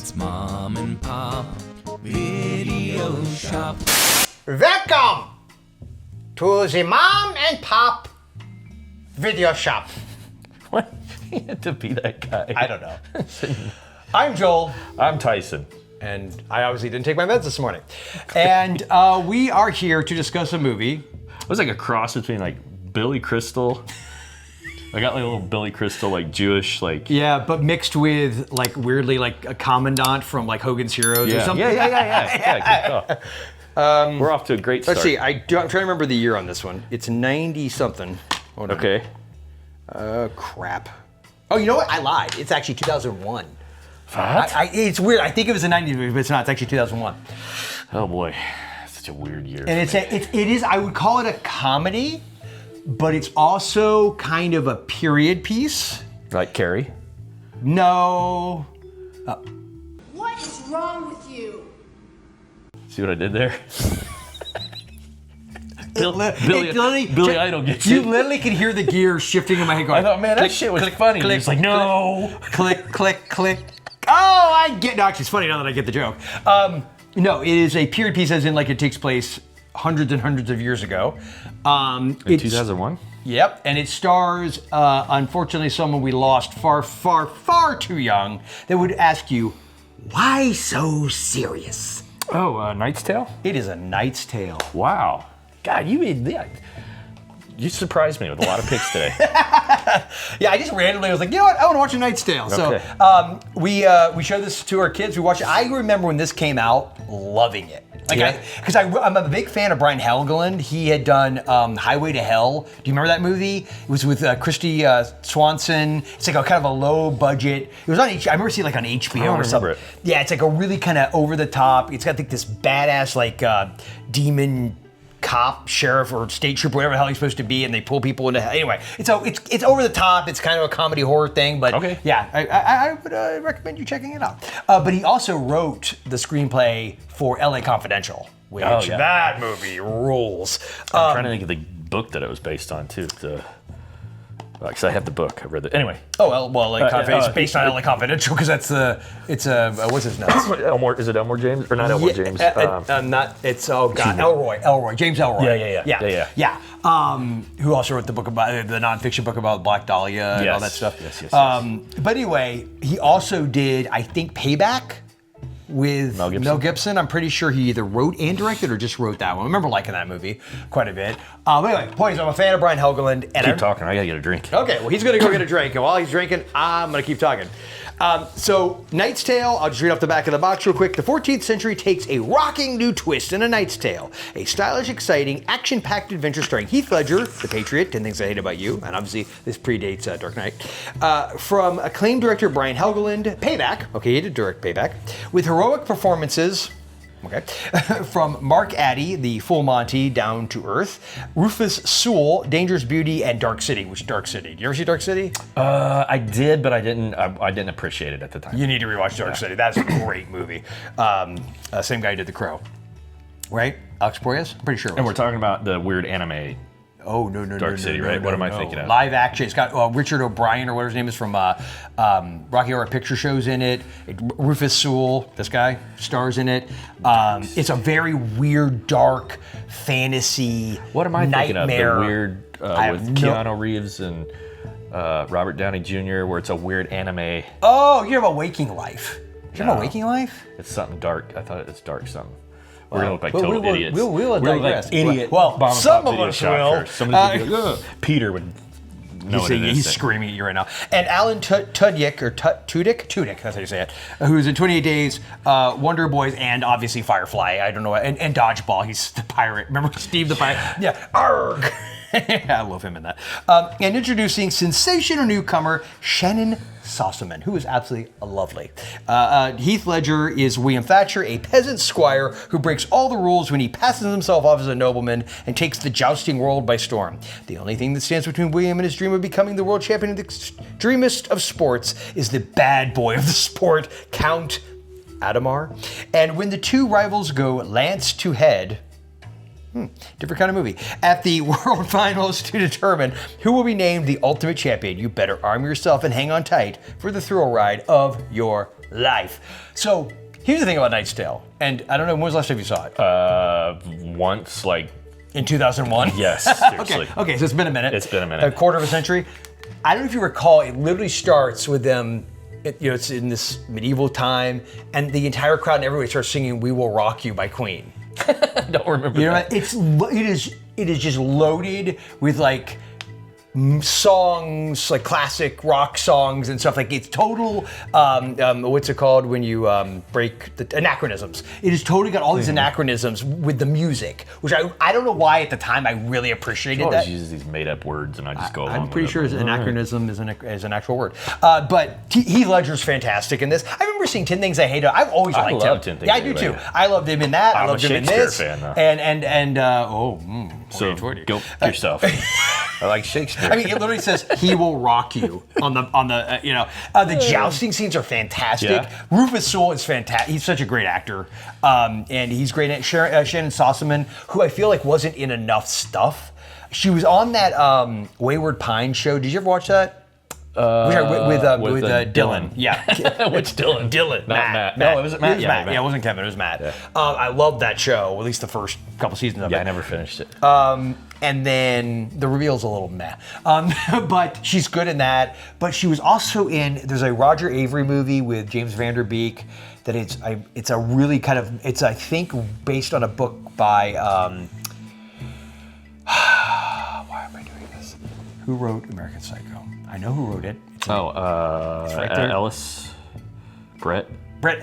It's Mom and Pop Video Shop. Welcome to the Mom and Pop Video Shop. What? You had to be that guy. I don't know. I'm Joel. I'm Tyson. And I obviously didn't take my meds this morning. And we are here to discuss a movie. It was like a cross between like Billy Crystal. I got like a little Billy Crystal, like Jewish, like. Yeah, but mixed with like weirdly like a commandant from like Hogan's Heroes or something. Yeah, good call. We're off to a great start. Let's see. I'm trying to remember the year on this one. It's 90 something. Hold on. Okay. Crap. Oh, you know what? I lied. It's actually 2001. What? It's weird. I think it was the 90s, but it's not. It's actually 2001. Oh boy, such a weird year. And it is. I would call it a comedy, but it's also kind of a period piece. Like Carrie. No. What is wrong with you? See what I did there? Billy Idol gets You it. literally could hear the gears shifting in my head going. I thought, man, that shit was funny. Click, He's like, no. Click, click, click. Oh, I get. No, actually, it's funny now that I get the joke. No, it is a period piece, as in like it takes place hundreds and hundreds of years ago. In 2001? Yep, and it stars, unfortunately, someone we lost far, far, far too young that would ask you, why so serious? Oh, Knight's Tale? It is A Knight's Tale. Wow. God, you surprised me with a lot of picks today. Yeah, I just randomly was like, you know what? I want to watch A Knight's Tale. Okay. So we showed this to our kids. We watched it. I remember when this came out, loving it. Like, because I'm a big fan of Brian Helgeland. He had done Highway to Hell. Do you remember that movie? It was with Christy Swanson. It's like a kind of a low budget. It was on I remember seeing it like on HBO or something. It. Yeah, it's like a really kind of over the top. It's got like this badass like demon cop, sheriff, or state trooper, whatever the hell he's supposed to be, and they pull people into hell. Anyway, it's over the top. It's kind of a comedy horror thing, but okay. Yeah, I would recommend you checking it out. But he also wrote the screenplay for LA Confidential, which that movie rules. I'm trying to think of the book that it was based on too. Because I have the book. I read it. Anyway. Oh, well, LA Confidential. It's based on LA Confidential because that's what's his name? Is it Elmore James? Or not Elmore James? Elroy. James Elroy. Yeah. Who also wrote the book about the nonfiction book about Black Dahlia and all that stuff. Yes. But anyway, he also did, I think, Payback with Mel Gibson. I'm pretty sure he either wrote and directed or just wrote that one. I remember liking that movie quite a bit. But anyway, point is, I'm a fan of Brian Helgeland. And keep talking. I gotta get a drink. Okay, well, he's gonna go get a drink, and while he's drinking, I'm gonna keep talking. So, Knight's Tale, I'll just read off the back of the box real quick. The 14th century takes a rocking new twist in A Knight's Tale, a stylish, exciting, action-packed adventure starring Heath Ledger, the Patriot, 10 Things I Hate About You, and obviously this predates Dark Knight, from acclaimed director Brian Helgeland. Payback, okay, he did direct Payback, with heroic performances. Okay. From Mark Addy, the Full Monty, Down to Earth, Rufus Sewell, Dangerous Beauty, and Dark City. Which Dark City? Did you ever see Dark City? I did, but I didn't appreciate it at the time. You need to rewatch Dark City. That's a great movie. Same guy who did The Crow, right? Alex Proyas? I'm pretty sure. And we're talking about the weird anime. Oh, no. Dark City, right? What am I thinking of? Live action. It's got Richard O'Brien, or whatever his name is, from Rocky Horror Picture Show's in it. Rufus Sewell, this guy, stars in it. It's a very weird, dark fantasy What am I nightmare. thinking of? The weird with Keanu Reeves and Robert Downey Jr., where it's a weird anime. Oh, you're about Waking Life. You're about Waking Life? It's something dark. I thought it's dark something. We're gonna look like total idiots. We'll digress. Like idiot. Well, some of us will. Somebody would be like, Peter would know what it is. He's screaming at you right now. And Alan Tudyk, or Tudyk, that's how you say it, who's in 28 Days, Wonder Boys, and obviously Firefly. I don't know, and Dodgeball. He's the pirate. Remember Steve the pirate? Yeah. Arrgh. I love him in that. And introducing sensational newcomer Shannyn Sossamon, who is absolutely lovely. Heath Ledger is William Thatcher, a peasant squire who breaks all the rules when he passes himself off as a nobleman and takes the jousting world by storm. The only thing that stands between William and his dream of becoming the world champion of the extremist of sports is the bad boy of the sport, Count Adamar. And when the two rivals go lance to head, Different kind of movie. At the World Finals to determine who will be named the ultimate champion, you better arm yourself and hang on tight for the thrill ride of your life. So here's the thing about Knight's Tale, and I don't know, when was the last time you saw it? Once, like... In 2001? Yes, seriously. Okay, so it's been a minute. It's been a minute. A quarter of a century. I don't know if you recall, it literally starts with them, it's in this medieval time, and the entire crowd and everybody starts singing "We Will Rock You" by Queen. I don't remember that. It is just loaded with like songs, like classic rock songs and stuff. Like it's total, what's it called when you break the anachronisms? It has totally got all these anachronisms with the music, which I don't know why at the time I really appreciated always that. uses these made up words and I just go along I'm pretty with sure it. anachronism is an actual word. But Heath Ledger's fantastic in this. I remember seeing 10 Things I Hate. I've always liked him. love 10 Things Yeah, I I do Hate. too. I loved him in that. I I'm a loved him in Shakespeare this. fan, though. So Go yourself. I like Shakespeare. I mean, it literally says "He will rock you" on the the jousting scenes are fantastic. Yeah. Rufus Sewell is fantastic. He's such a great actor, and he's great at Shannyn Sossamon, who I feel like wasn't in enough stuff. She was on that Wayward Pine show. Did you ever watch that? With Dylan. Yeah. Which Dylan? Dylan. Not Matt. No, it wasn't Matt. It was Yeah, Matt. Matt. Yeah, it wasn't Kevin. It was Matt. Yeah. I loved that show, at least the first couple seasons of it. Yeah, I never finished it. And then the reveal's a little meh. But she's good in that. But she was also there's a Roger Avery movie with James Van Der Beek that it's a really kind of, it's I think based on a book by, why am I doing this? Who wrote American Psycho? I know who wrote it. It's right there. Ellis. Brett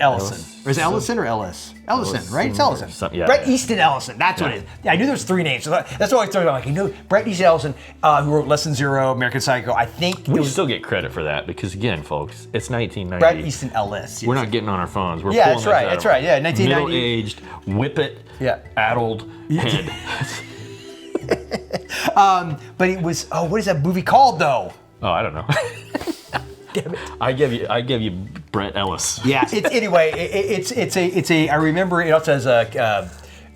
Ellison. Ellis. Or is it Ellison or Ellis? Ellison, right? It's Ellison. Yeah. Brett Easton Ellison. That's what it is. Yeah, I knew there was 3 names. So that's why I started like, Brett Easton Ellison, who wrote Less Than Zero, American Psycho. I think We still get credit for that because, again, folks, it's 1990. Brett Easton Ellis. Yes. We're not getting on our phones. We're Yeah, pulling that's this right. out That's of right. Yeah, 1990. Middle-aged, whippet, addled head. But it was, what is that movie called though? Oh, I don't know. Damn it. I give you Brett Ellis. Yeah. It's a. I remember it also has I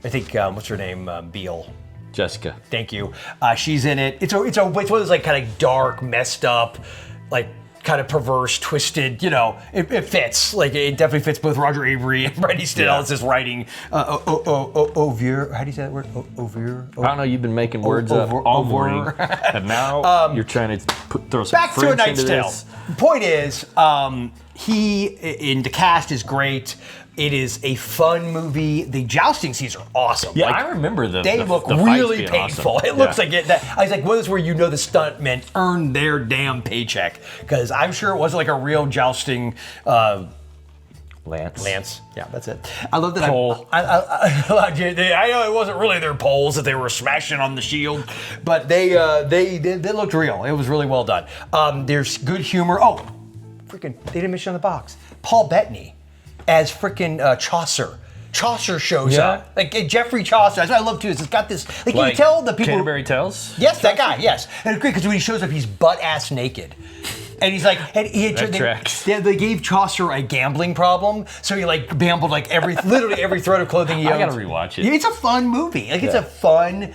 think what's her name? Beale. Jessica. Thank you. She's in it. It's one of those like kind of dark, messed up, like kind of perverse, twisted. It fits. Like it definitely fits both Roger Avery and Brett Easton Ellis' writing. Ovier. How do you say that word? Ovier. I don't know. You've been making words up all morning, and now you're trying to throw some Back to A French Knight's into Tale. this. The point is, he in the cast is great. It is a fun movie. The jousting scenes are awesome. Yeah, Like, I remember they look the fights really being painful. awesome. It looks like it. I was like, one of those where the stuntmen earned their damn paycheck, because I'm sure it wasn't like a real jousting. Lance. Yeah, that's it. I love that. Pole. I know it wasn't really their poles that they were smashing on the shield, but they looked real. It was really well done. There's good humor. Oh, freaking! They didn't mention on the box. Paul Bettany as freaking Chaucer. Chaucer shows up. Like Geoffrey Chaucer. That's what I love too. Is it's got this. Like you can tell the people. Canterbury Tales. Yes, that guy. Yes, and it's great because when he shows up, he's butt ass naked. And he's like, tracks. They gave Chaucer a gambling problem, so he like gambled like literally every thread of clothing he owned. I gotta rewatch it. It's a fun movie. Like it's a fun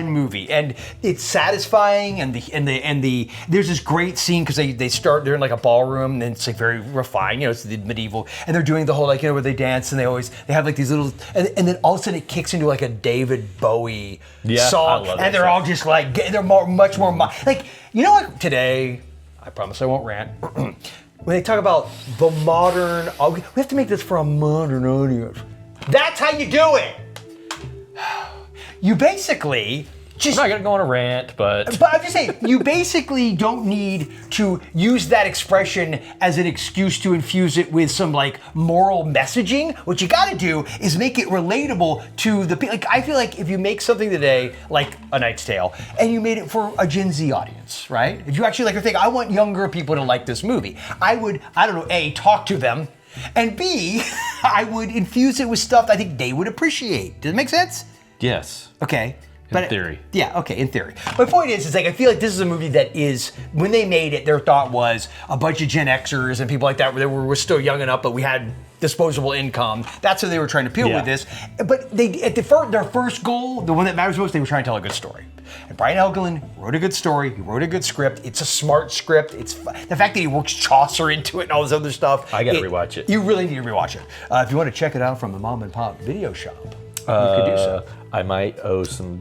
movie, and it's satisfying. And there's this great scene because they're in like a ballroom, and it's like very refined. It's the medieval, and they're doing the whole where they dance, and they have like these little, and then all of a sudden it kicks into like a David Bowie song, and they're all just like they're much more like like today. I promise I won't rant. When they talk about the modern, we have to make this for a modern audience. That's how you do it. You basically just. I'm not gonna go on a rant, but I'm just saying, you basically don't need to use that expression as an excuse to infuse it with some like moral messaging. What you got to do is make it relatable to the people. Like I feel like if you make something today, like A Knight's Tale, and you made it for a Gen Z audience, right? If you actually like to think, I want younger people to like this movie, I would, I don't know, A, talk to them, and B, I would infuse it with stuff I think they would appreciate. Does it make sense? yes. Okay. In theory. Yeah, okay, in theory. My point is like, I feel like this is a movie that is, when they made it, their thought was a bunch of Gen Xers and people like that were still young enough, but we had disposable income. That's what they were trying to appeal with this. But they, at their first goal, the one that matters most, they were trying to tell a good story. And Brian Helgeland wrote a good story. He wrote a good script. It's a smart script. It's the fact that he works Chaucer into it and all this other stuff. I gotta rewatch it. You really need to rewatch it. If you want to check it out from the mom and pop video shop, you could do so. I might owe some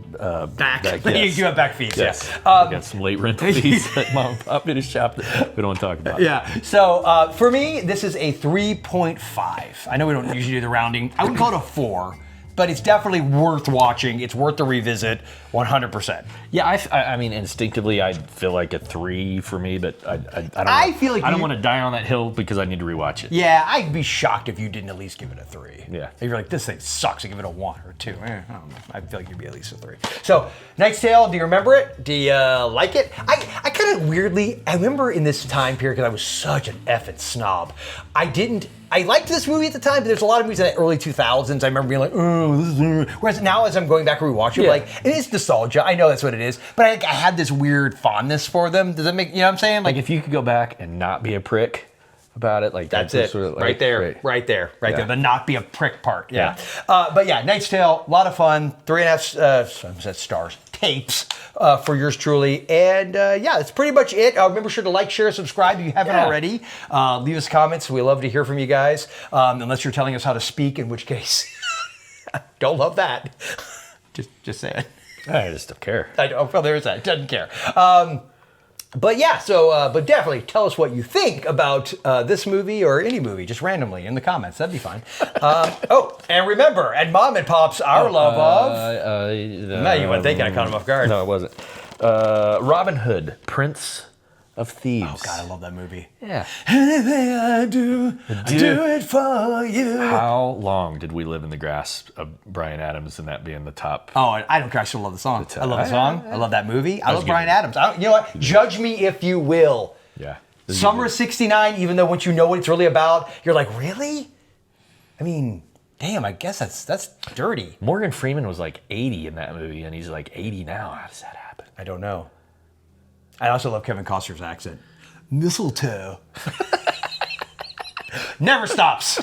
Back. yes. You do have back fees, Yes. yeah. I got some late rental fees at Mom and Pop Video Shop that we don't want to talk about. Yeah. So for me, this is a 3.5. I know we don't usually do the rounding. I wouldn't call it a 4, but it's definitely worth watching. It's worth the revisit, 100%. Yeah, I mean, instinctively, I'd feel like a 3 for me, but I don't. I feel like I don't you- want to die on that hill because I need to rewatch it. Yeah, I'd be shocked if you didn't at least give it a 3. Yeah. If you're like, this thing sucks, I give it a 1 or 2. I don't know. I feel like you'd be at least a 3. So, Knight's Tale, do you remember it? Do you like it? I kind of weirdly, I remember in this time period, because I was such an effing snob, I liked this movie at the time, but there's a lot of movies in the early 2000s. I remember being like, oh, this is... Whereas now, as I'm going back and rewatching, like, it is nostalgia. I know that's what it is. But I had this weird fondness for them. Does that make, you know what I'm saying? Like, if you could go back and not be a prick about it, like That's it. sort of, like, right there. great. Right there. Right Yeah. there. The not be a prick part. Yeah. Yeah. But yeah, Knight's Tale, a lot of fun. 3.5 stars. Tapes for yours truly. And yeah, that's pretty much it. Remember sure to like, share, subscribe if you haven't already. Leave us comments. We love to hear from you guys. Unless you're telling us how to speak, in which case, don't love that. Just saying. I just don't care. I know. Well, there is that. Doesn't care. But yeah, but definitely tell us what you think about this movie or any movie, just randomly in the comments. That'd be fine. And remember, at Mom and Pop's, our love of... No, you weren't thinking. I caught him off guard. No, it wasn't. Robin Hood, Prince of Thieves. Oh, God, I love that movie. Yeah. Anything I do it for you. How long did we live in the grasp of Bryan Adams and that being the top? Oh, I don't care. I still love the song. I love the song. I love that movie. I love was Bryan getting- Adams. You know what? Judge me if you will. Yeah. Summer of '69, even though once you know what it's really about, you're like, really? I mean, damn, I guess that's dirty. Morgan Freeman was like 80 in that movie, and he's like 80 now. How does that happen? I don't know. I also love Kevin Costner's accent. Mistletoe. Never stops.